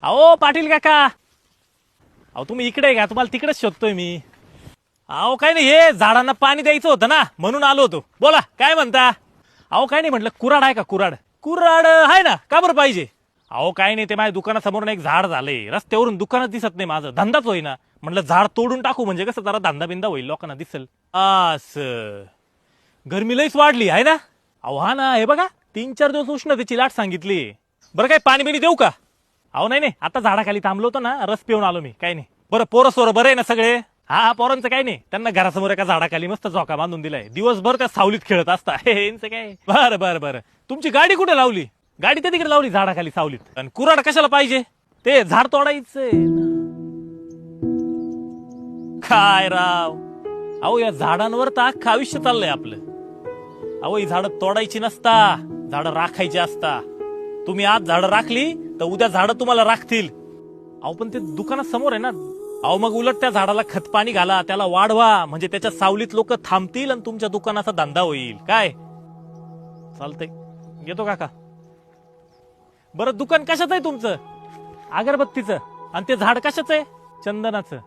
अहो पाटील काका, अहो तुम्ही इकडे आहे का? तुम्हाला तिकडेच शोधतोय मी. अहो काय नाही, हे झाडांना पाणी द्यायचं होतं ना, म्हणून आलो होतो. बोला काय म्हणता? अहो काय नाही म्हटलं, कुराड आहे का? कुराड कुराड आहे ना, का बरं पाहिजे? अहो काय नाही, ते माझ्या दुकानासमोर एक झाड झालंय, रस्त्यावरून दुकानात दिसत नाही, माझं धंदाच होईना. म्हटलं झाड तोडून टाकू, म्हणजे कसं जरा धंदा बिंदा होईल, लोकांना दिसेल. असं गरमी लईच वाढली आहे ना. अहो हा ना, हे बघा 3-4 दिवस उष्णतेची लाट सांगितली. बरं काय पाणी बिणी देऊ का? अहो नाही नाही, आता झाडाखाली थांबलो होतो ना, रस पिऊन आलो मी. काय नाही. बरं पोरं सोरं बरं आहे ना सगळे? हा पोरांचं काय नाही, त्यांना घरासमोर एका झाडाखाली मस्त झोका बांधून दिलाय, दिवसभर त्या सावलीत खेळत असता. यांचं काय. बरं बरं बरं, तुमची गाडी कुठे लावली? गाडी त्या तिकडे लावली झाडाखाली सावलीत. आणि कुराड कशाला पाहिजे? ते झाड तोडायचंय ना. काय राव, अहो या झाडांवर तर अख्खं आयुष्य चाललंय आपलं. अहो ही झाडं तोडायची नसता, झाडं राखायची असता. तुम्ही आज झाडं राखली तर उद्या झाडं तुम्हाला राखतील. अहो पण ते दुकानासमोर आहे ना. अहो मग उलट त्या झाडाला खत पाणी घाला, त्याला वाढवा, म्हणजे त्याच्या सावलीत लोक थांबतील आणि तुमच्या दुकानाचा धंदा होईल. काय चालतंय, घेतो काका. बरं दुकान कशाचं आहे तुमचं? अगरबत्तीचं. आणि ते झाड कशाचं आहे? चंदनाचं.